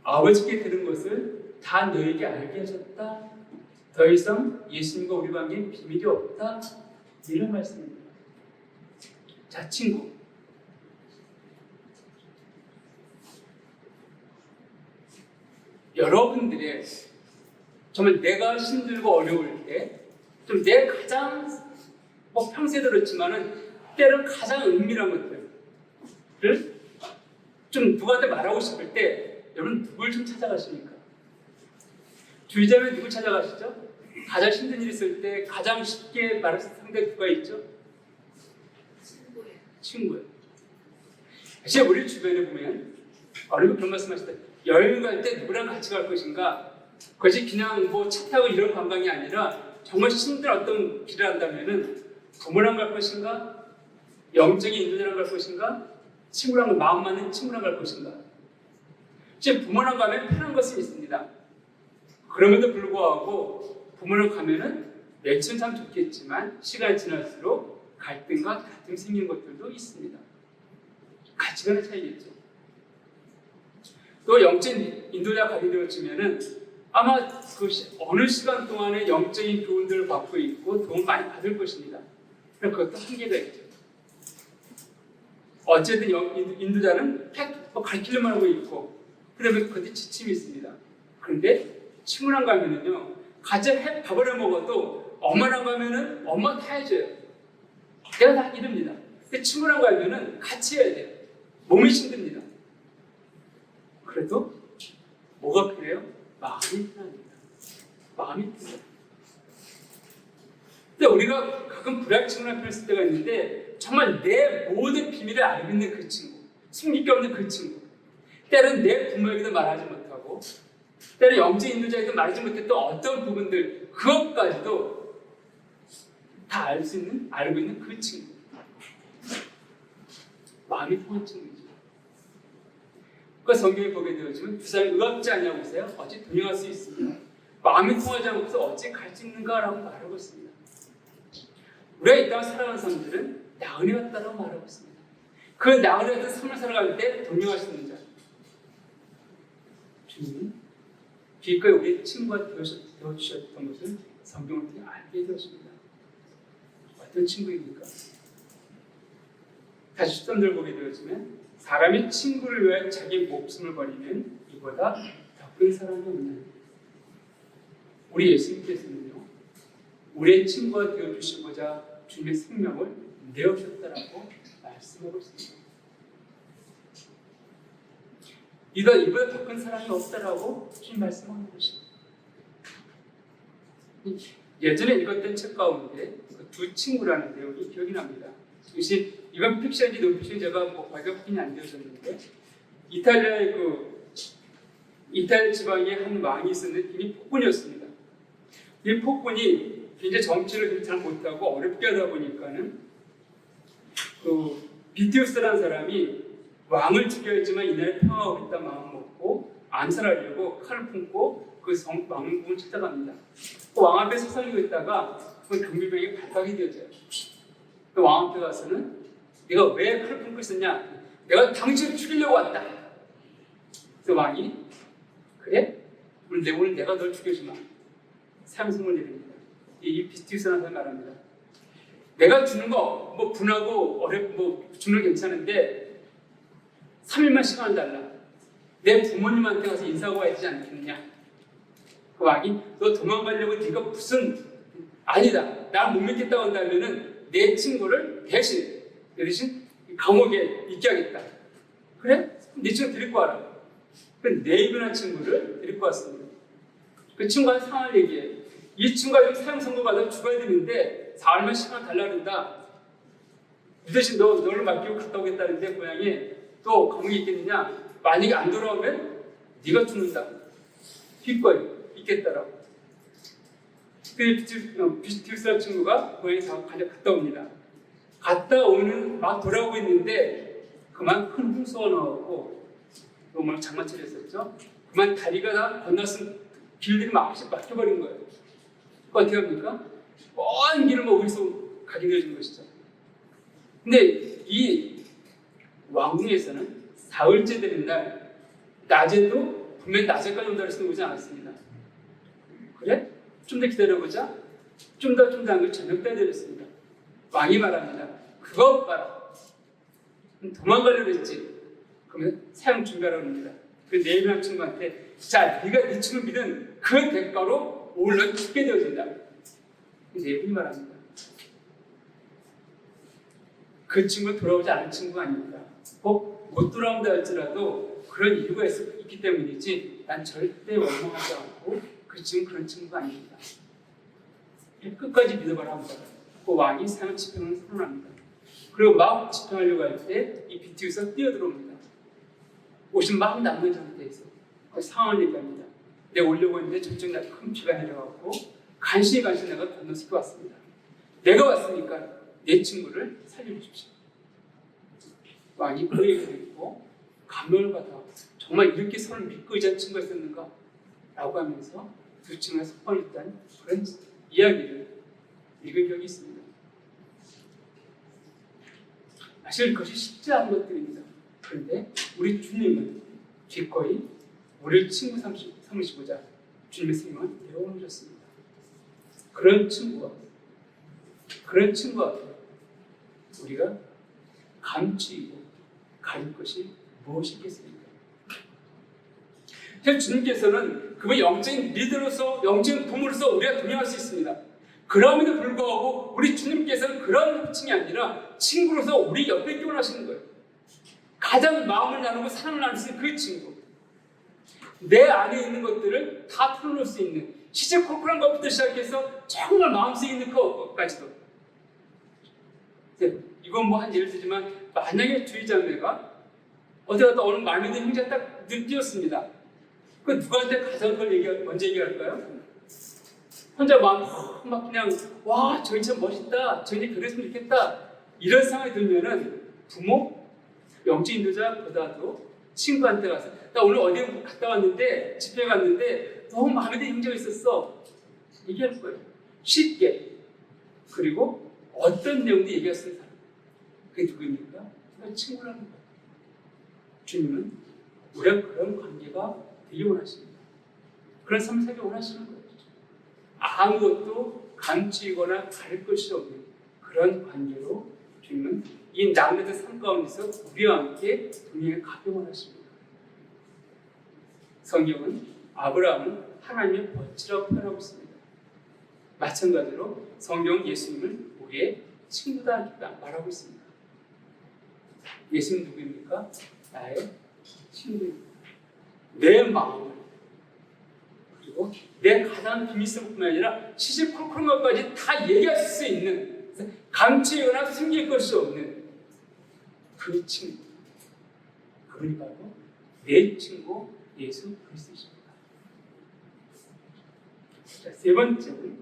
아버지께 들은 것을 다 너희에게 알게 하셨다. 더 이상 예수님과 우리 관계에 비밀이 없다. 이런 말씀입니다. 자, 친구. 여러분들의 정말 내가 힘들고 어려울 때 좀 내 가장 평소에 들었지만은 때론 가장 은밀한 것들을 좀 누구한테 말하고 싶을 때 여러분 누굴 좀 찾아가십니까? 주의자면 누굴 찾아가시죠? 가장 힘든 일이 있을 때 가장 쉽게 말할 상대 누가 있죠? 친구예요. 사실 우리 주변에 보면 어른이 그런 말씀하실 때 여행 갈 때 누구랑 같이 갈 것인가? 그것이 그냥 뭐 차 타고 이런 관광이 아니라 정말 힘든 어떤 길을 한다면은 부모랑 갈 것인가? 영적인 인도자랑 갈 것인가? 친구랑 마음 맞는 친구랑 갈 것인가? 이제 부모랑 가면 편한 것은 있습니다. 그럼에도 불구하고 부모랑 가면은 며칠은 참 좋겠지만 시간이 지날수록 갈등과 다툼이 생기는 것들도 있습니다. 가치관의 차이겠죠. 또 영적인 인도자 가게 되어지면은 아마 그 어느 시간 동안에 영적인 교훈들을 받고 있고 도움을 많이 받을 것입니다. 그럼 그것도 한계가 있죠. 어쨌든 인도자는 가르치려만 하고 있고 그러면 그것도 지침이 있습니다. 그런데 친구랑 가면은요, 같이 밥을 해 먹어도 엄마랑 가면은 엄마 다 해줘요. 내가 다 이릅니다. 근데 친구랑 가면은 같이 해야 돼요. 몸이 힘듭니다. 그래도 뭐가 필요해요? 마음이 필요합니다. 마음이 필요해요. 근데 우리가 가끔 불알친구랑 표현했을 때가 있는데 정말 내 모든 비밀을 알고 있는 그 친구, 숨길 게 없는 그 친구, 때로는 내 부모에게도 말하지 못하고 때로는 영적 인도자에게도 말하지 못했던 어떤 부분들, 그것까지도 다 알고 있는 그 친구, 마음이 통한 친구이죠. 그 성경에 보게 되어지면 두 사람이 의합지 않냐고 보세요. 어찌 동행할 수 있습니다. 마음이 통하지 않고서 어찌 갈 수 있는가라고 말하고 있습니다. 우리가 이 땅을 살아가는 사람들은 나그네 같다라고 말하고 있습니다. 그 나그네 같은 삶을 살아갈 때 동행할 수 있는 자, 주님이 기꺼이 우리의 친구가 되어주셨던 것을 성경을 통해 알게 되었습니다. 어떤 친구입니까? 다시 13절 보게 되어지면 사람이 친구를 위하여 자기 목숨을 버리면 이보다 더 큰 사랑이 없느냐. 우리 예수님께서는요, 우리의 친구가 되어주시고자 주님의 생명을 내어주셨다라고 말씀하고 있습니다. 이보다 더 큰 사랑이 없다라고 주님 말씀하는 것입니다. 예전에 읽었던 책 가운데 두 친구라는 내용이 기억이 납니다. 이건 픽션인지 논픽션인지 제가 발견 확인이 안 되어졌는데, 이탈리아의 이탈리아 지방에 한 왕이 있었는데 이미 폭군이었습니다. 이 폭군이 굉장히 정치를 잘 못하고 어렵게 하다 보니까는 비티우스라는 사람이 왕을 죽여야지만 이 나라에 평화가 오겠다 마음 먹고 암살하려고 칼을 품고 왕궁을 찾아갑니다. 왕 앞에 서성이고 있다가 경비병이 발각이 되어져요. 왕 앞에 가서는 내가 왜 칼을 품고 있었냐? 내가 당신을 죽이려고 왔다. 그래서 왕이 그래? 오늘 내가 널 죽여주마. 상승을 내립니다. 이 비티우스라는 사람이 말합니다. 내가 주는 거 분하고 주는 거 괜찮은데 3일만 시간을 달라. 내 부모님한테 가서 인사하고 와야 되지 않겠느냐. 그 왕이 너 도망가려고 네가 무슨 아니다. 나 못 믿겠다고 한다면은 내 친구를 대신 감옥에 있게 하겠다. 그래? 네 친구 데리고 와라. 네이버라는 친구를 데리고 왔습니다. 그 친구한테 상황을 얘기해. 이 친구가 사형 선고받아 죽어야 되는데 4일만 시간 달라 그런다. 이 대신 너를 맡기고 갔다 오겠다는데 고향에 또 감옥에 있겠느냐? 만약에 안 돌아오면 네가 죽는다. 기꺼이 있겠다라고. 비티우스라는 친구가 고향에 갔다 옵니다. 갔다 오는 막 돌아오고 있는데 그만 큰 홍수가 나왔고 너무 장마철이 했었죠. 그만 다리가 다 건넜으면 길들이 막혀버린 거예요. 어떻게 합니까? 먼 길을 어디서 가게 되어진 것이죠. 근데 이 왕궁에서는 사흘째 되는 날 낮에도 분명히 낮에까지 온다고 해서 오지 않았습니다. 그래? 좀 더 기다려보자. 좀 더 한 걸 저녁 때 내렸습니다. 왕이 말합니다. 그거 봐라. 도망가려고 했지. 그러면 사형 준비하라고 합니다. 그 네이버라는 친구한테 자, 네가 네 친구 믿은 그 대가로 오늘 넌 죽게 되어진다. 네이버이 말합니다. 그 친구는 돌아오지 않은 친구가 아닙니다. 못 돌아온다 할지라도 그런 이유가 있기 때문이지 난 절대 원망하지 않고 그 친구는 그런 친구가 아닙니다. 끝까지 믿어봐라 합니다. 그 왕이 사형 집행을 선언합니다. 그리고 막 집행하려고 할 때 이 비티우스가 뛰어들어옵니다. 옷이 막 남는 상태에서 상황을 얘기합니다. 내가 오려고 했는데 저쪽 날 큰 비가 내려가고 간신히 내가 건너시켜 왔습니다. 내가 왔으니까 내 친구를 살려주십시오. 왕이 그 얘기를 듣고 감명을 받아 정말 이렇게 서로 믿고 의지한 친구가 있었는가? 라고 하면서 두 친구가 섭섭했다는 그런 이야기를 읽은 적이 있습니다. 사실 그것이 쉽지 않은 것들입니다. 그런데 우리 주님은 기꺼이 우리를 친구 삼으시고자 주님의 생명을 내어놓으셨습니다. 그런 친구와 우리가 감추이고 가릴 것이 무엇이겠습니까? 주님께서는 그분 영적인 리더로서 영적인 부모로서 우리가 동행할 수 있습니다. 그럼에도 불구하고 우리 주님께서는 그런 호칭이 아니라 친구로서 우리 옆에 있기 원하시는 거예요. 가장 마음을 나누고 사랑을 나눌 수 있는 그 친구. 내 안에 있는 것들을 다 털어놓을 수 있는 시시콜콜한 것부터 시작해서 정말 마음속에 있는 것까지도. 이건 한 예를 들지만 만약에 주의자매가 어디 갔다 어느 마음에 드는 형제가 딱 눈 띄었습니다. 그 누구한테 가장 그걸 먼저 얘기할까요? 혼자 막 그냥 와 저기 참 멋있다. 저기 그랬으면 좋겠다. 이런 생각이 들면은 부모, 영적 인도자보다도 친구한테 가서 나 오늘 어디 갔다 왔는데 집회 갔는데 너무 마음에 드는 형제가 있었어. 얘기할 거예요. 쉽게. 그리고 어떤 내용도 얘기할 수 있는 사람. 그게 누구입니까? 친구라는 거예요. 주님은 우리가 그런 관계가 되기 원하십니다. 그런 삶을 살기 원하시는 거예요. 아무것도 감추거나 가릴 것이 없는 그런 관계로 주님은 이 낙뢰된 삶 가운데서 우리와 함께 동행에 가기 원하십니다. 성경은 아브라함은 하나님의 벗이라고 표현하고 있습니다. 마찬가지로 성경은 예수님을 우리의 친구다 말하고 있습니다. 예수님 누구입니까? 나의 친구입니다. 내 마음을 그리고 내 가장 비밀스럽뿐만 아니라 시시콜콜한 것까지 다 얘기할 수 있는 감추거나 숨길 것이 없는 그 친구, 그분이 바로 내 친구 예수 그리스도십니다. 자, 세 번째는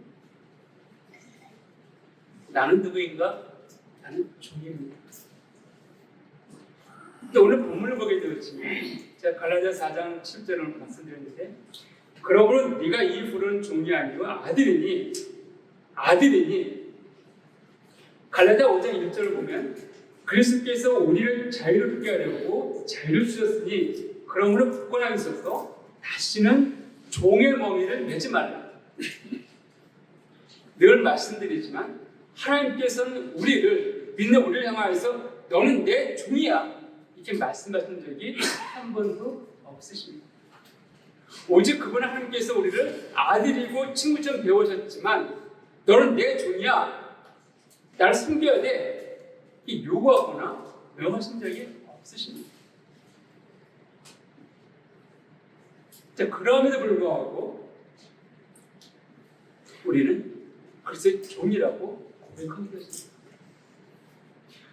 나는 누구인가? 나는 종입니다. 오늘 본문을 보게 되었지만 제가 갈라디아 4장 7절을 말씀드렸는데 그러므로 네가 이 부르는 종이 아니고 아들이니 갈라디아 5장 1절을 보면 그리스도께서 우리를 자유롭게 하려고 자유를 주셨으니 그러므로 굳건하게 있어서 다시는 종의 멍에를 매지 말라. 늘 말씀드리지만 하나님께서는 믿는 우리를 향하여서 너는 내 종이야 이렇게 말씀하신 적이 한 번도 없으십니다. 오직 그분 하나님께서 우리를 아들이고 친구처럼 배우셨지만 너는 내 종이야 나를 숨겨야 돼 이 요구하거나 명하신 적이 없으십니다. 자, 그럼에도 불구하고 우리는 그리스도의 종이라고 고백하게 되었습니다.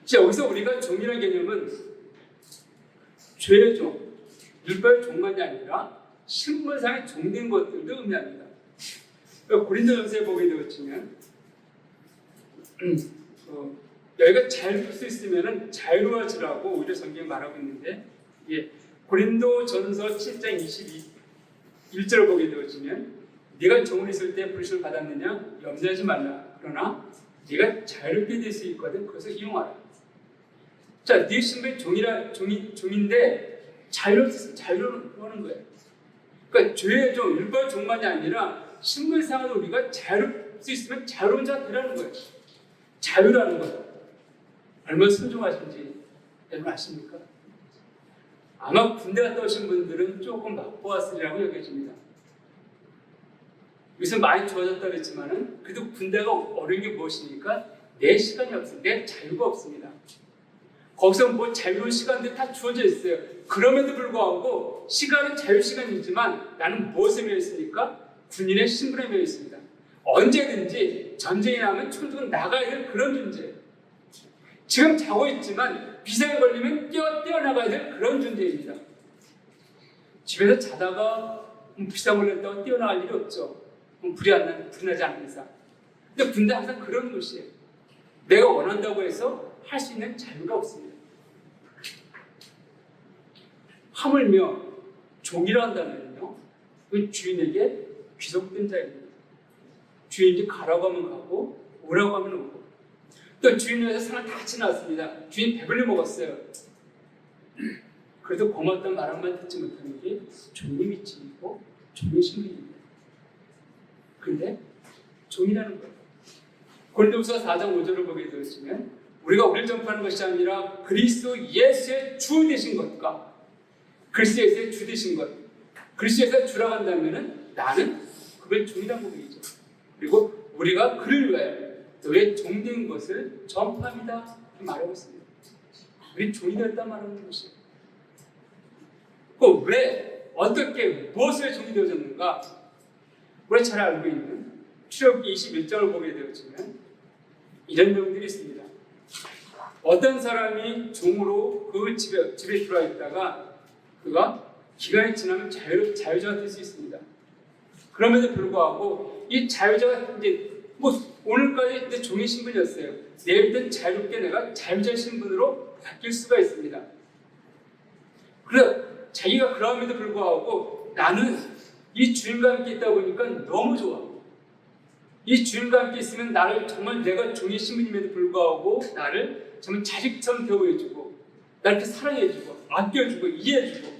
자, 여기서 우리가 종이라는 개념은 죄의 종, 율법의 종만이 아니라 신분상의 종된 것들도 의미합니다. 고린도전서에 보게 되었지만 너희가 자유로울 수 있으면 자유로워지라고 오히려 성경이 말하고 있는데 고린도전서 7장 21절을 보게 되었지만 네가 종으로 있을 때 불신을 받았느냐 염려하지 말라. 그러나 네가 자유롭게 될 수 있거든 그것을 이용하라. 자, 네 신분이 종인데 자유로워하는 거예요. 그러니까 죄의 종, 율법의 종만이 아니라 신분상으로 우리가 자유로울 수 있으면 자유로운 자가 되라는 거예요. 자유라는 것 얼마나 순종하신지 여러분 아십니까? 아마 군대 갔다 오신 분들은 조금 맛보았으리라고 여겨집니다. 요새 많이 좋아졌다 그랬지만은 그래도 군대가 어려운 게 무엇입니까? 내 시간이 없어요. 내 자유가 없습니다. 거기서 뭐 자유로운 시간들이 다 주어져 있어요. 그럼에도 불구하고 시간은 자유시간이지만 나는 무엇에 매여 있습니까? 군인의 신분에 매여 있습니다. 언제든지 전쟁이 나면 총독은 나가야 될 그런 존재예요. 지금 자고 있지만 비상이 걸리면 뛰어나가야 될 그런 존재입니다. 집에서 자다가 비상 걸렸다고 뛰어나갈 일이 없죠. 불이 나지 않는 이상. 근데 군대 항상 그런 곳이에요. 내가 원한다고 해서 할 수 있는 자유가 없습니다. 하물며 종이라 한다면요, 그 주인에게 귀속된 자입니다. 주인이 가라고 하면 가고 오라고 하면 오고. 또 주인에서 상을 다 지났습니다. 주인 배불리 먹었어요. 그래도 고맙다는 말 한번 듣지 못하는 게 종의 위치이고 종의 신분입니다. 근데 종이라는 거예요. 고린도후서 4장 5절을 보게 되었으면 우리가 우리를 전파하는 것이 아니라 그리스도 예수의 주 되신 것과 그리스도 예수의 주 되신 것, 그리스도 예수의 주라고 한다면 나는 그의 종이라는 고백이죠. 그리고 우리가 그를 위하여 너의 종된 것을 전파합니다 말하고 있습니다. 우리 종이 되었다 말하는 것이에요. 왜 어떻게 무엇을 종이 되어졌는가? 우리가 잘 알고 있는 출애굽기 21장을 보게 되었지만 이런 내용들이 있습니다. 어떤 사람이 종으로 그 집에 들어와 있다가 그가 기간이 지나면 자유자가 될 수 있습니다. 그럼에도 불구하고 이 자유자가 이제 오늘까지 이제 종의 신분이었어요. 내일부터는 자유롭게 내가 자유자 신분으로 바뀔 수가 있습니다. 그래서 자기가 그럼에도 불구하고 나는 이 주인과 함께 있다 보니까 너무 좋아. 이 주인과 함께 있으면 나를 정말 내가 종의 신분임에도 불구하고 나를 정말 자식처럼 대우해주고 나를 이렇게 사랑해주고 아껴주고 이해해주고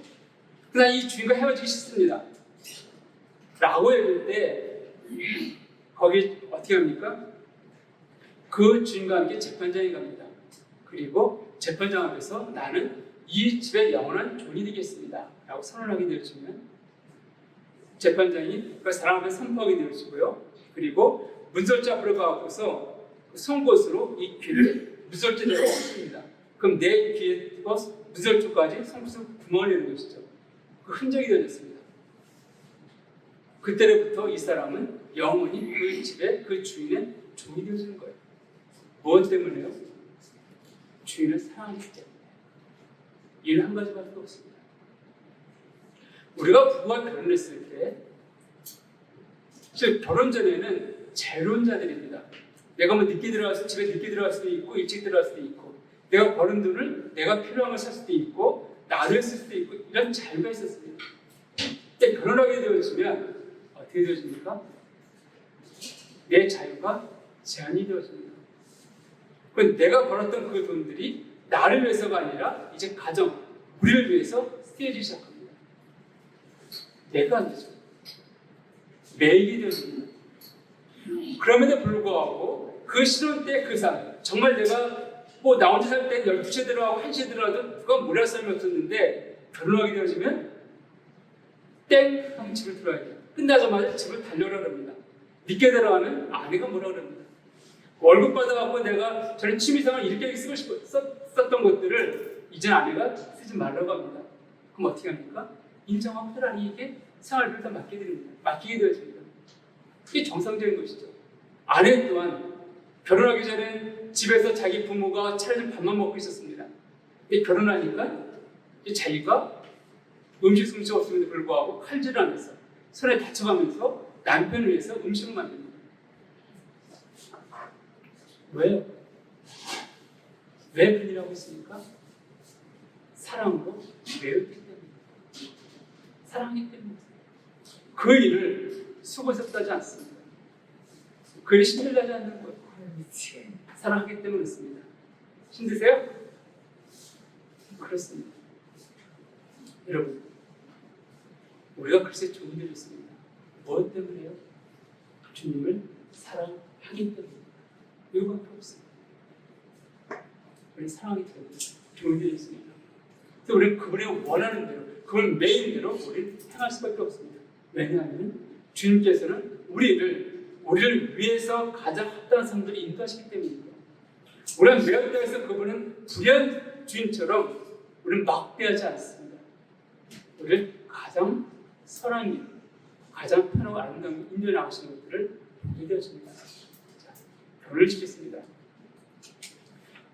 그러나 이 주인과 헤어지기 싫습니다. 라고 했을 때 거기 어떻게 합니까? 그 주인과 함께 재판장에 갑니다. 그리고 재판장 앞에서 나는 이 집의 영원한 종이 되겠습니다. 라고 선언하게 되어지면 재판장이 그 사람 앞에 선포하게 되어지고요. 그리고 문설주 앞으로 가고서 그 송곳으로 이 귀를 문설주대로 꽂습니다. 그럼 내 귀에 문설주까지 송곳으로 구멍을 내는 것이죠. 그 흔적이 되어졌습니다. 그때부터 이 사람은 영원히 그 집에 그 주인의 종이 되어지는 거예요. 무엇 때문에요? 주인을 사랑하기 때문에. 이유는 한 가지밖에 없습니다. 우리가 부부가 결혼했을 때, 즉 결혼 전에는 재론자들입니다. 내가 뭐 늦게 들어가서 집에 늦게 들어갈 수도 있고 일찍 들어갈 수도 있고, 내가 버는 돈을 내가 필요한 걸 살 수도 있고 나를 쓸 수도 있고 이런 자유가 있었습니다. 근데 결혼하게 되어지면 어떻게 되어집니까? 내 자유가 제한이 되어집니다. 내가 벌었던 그 돈들이 나를 위해서가 아니라 이제 가정, 우리를 위해서 쓰여지기 시작합니다. 내가 안 되죠. 매이게 되어집니다. 그럼에도 불구하고 그 신혼 때 그 삶, 정말 내가 뭐 나 혼자 살 때 12시에 들어가고 1시에 들어가도 누가 무리할 사람이 없었는데 결혼하게 되어지면 땡! 하면 집을 들어야 돼요. 끝나자마자 집을 달려라 그럽니다. 늦게 들어가면 아내가 뭐라 그럽니다. 월급 받아갖고 내가 저는 취미생활 이렇게 쓰고 싶어 썼던 것들을 이제 아내가 쓰지 말라고 합니다. 그럼 어떻게 합니까? 인정하고 또 아내에게 생활비를 다 맡기게 되어집니다. 이게 정상적인 것이죠. 아내 또한 결혼하기 전에 집에서 자기 부모가 차려준 밥만 먹고 있었습니다. 근데 결혼하니까 자기가 음식 솜씨 없음에도 불구하고 칼질을 하면서 손에 다쳐가면서 남편을 위해서 음식을 만듭니다. 왜요? 왜 그일하고 있습니까? 사랑으로 매였기 때문에. 사랑하기 때문에. 그 일을 수고해서 하지 않습니다. 그 일이 힘들지 않는 거예요. 사랑하기 때문에 그렇습니다. 힘드세요? 그렇습니다. 여러분, 우리가 글쎄 좋은 일이 있습니다. 무엇 때문에요? 주님을 사랑하기 때문에. 이거밖에 없습니다. 우리 사랑하기 때문에 좋은 일이 있습니다. 그래서 우리는 그분의 원하는 대로, 그분 메인 대로 우리는 행할 수밖에 없습니다. 왜냐하면 주님께서는 우리를 위해서 가장 합당한 삶들을 인도하시기 때문입니다. 우리는 매일 땅에서 그분은 불의한 주인처럼 우리는 막대하지 않습니다. 우리를 가장 선한 길, 가장 편하고 아름다운 인도에 나오시는 것들을 보게 되어집니다. 결혼을 시켰습니다.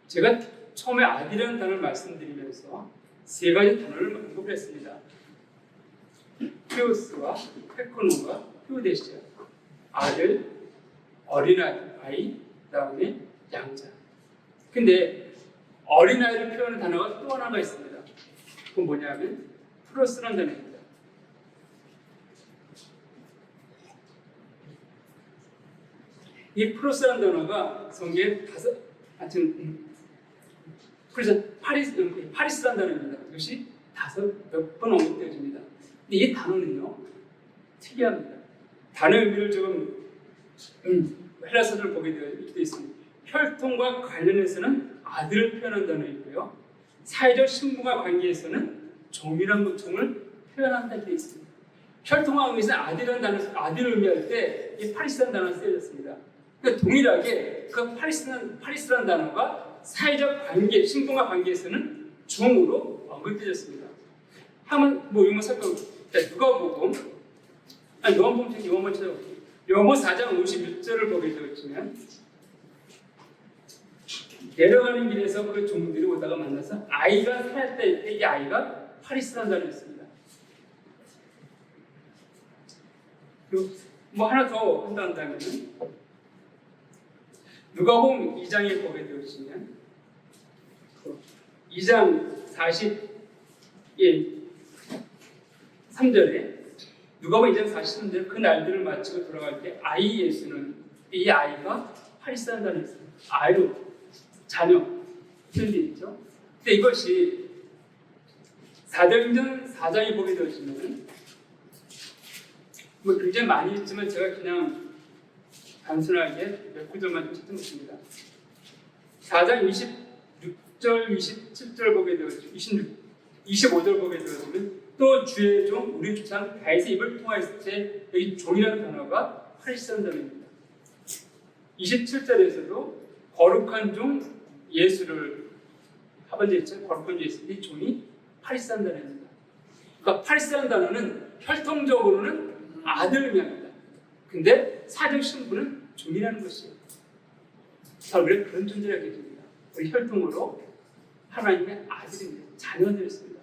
제가 처음에 아들이라는 단어를 말씀드리면서 세 가지 단어를 언급했습니다. 피오스와 페코노가 피오데시아, 아들, 어린아이, 그다음에 양자. 근데 어린아이를 표현하는 단어가 또 하나가 있습니다. 그건 뭐냐면 프로스라는 단어입니다. 이 프로스라는 단어가 성경에 그래서 파리스라는 단어입니다. 이것이 몇 번 언급되어집니다. 근데 이 단어는요 특이합니다. 단어 의미를 조금 헬라서를 보게 되어 있습니다. 혈통과 관련해서는 아들을 표현한 단어이고요. 사회적 신분과 관계에서는 종이란 고통을 표현한다고 되어 있습니다. 혈통과 관계에서 아들이라는 단어, 아들을 의미할 때 이 파리스라는 단어가 쓰여졌습니다. 그러니까 동일하게 그 파리스라는 단어가 사회적 관계, 신분과 관계에서는 종으로 언급되었습니다. 한번 뭐 이런 거 살펴볼게요. 누가복음, 요한복음 찾아볼게요. 요한복음 4장 56절을 보게 되었지만 내려가는 길에서 그 종들이 오다가 만나서 아이가 살았다 때 이 아이가 파리스라는 단어였습니다. 뭐 하나 더 한다면 누가복음 2장에 보게 되었으면 2장 43절에 누가복음 2장 43절에 그 날들을 마치고 돌아갈 때 아이 예수는 이 아이가 파리스라는 단어였습니다. 아이로 자녀 표현되어 있죠. 근데 이것이 사도행전 4장에 보게 되었으면 뭐 굉장히 많이 있지만 제가 그냥 단순하게 몇 구절만 좀 찾아보겠습니다. 4장 26절, 27절 보게 되었죠. 25절 보게 들어보면 또 주의 종 우리 조상 다윗의 입을 통하였을 때 여기 종이라는 단어가 파리사라는 단어입니다. 27절에서도 거룩한 종 예수를 하반절에 있죠. 거룩한 종 예수. 이 종이 파리사라는 단어입니다. 그러니까 파리사라는 단어는 혈통적으로는 아들을 의미합니다. 근데 사적 신분은 종이라는 것이에요. 자, 우리가 그런 존재가 계십니다. 우리 혈통으로 하나님의 아들입니다. 자녀들이었습니다.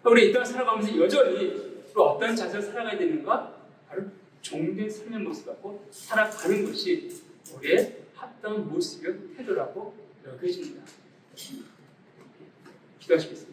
우리 이 땅을 살아가면서 여전히 어떤 자세로 살아가야 되는가? 바로 종된 삶의 모습 갖고 살아가는 것이 우리의 합당한 모습이요 태도라고 여겨집니다. 기도하시겠습니다.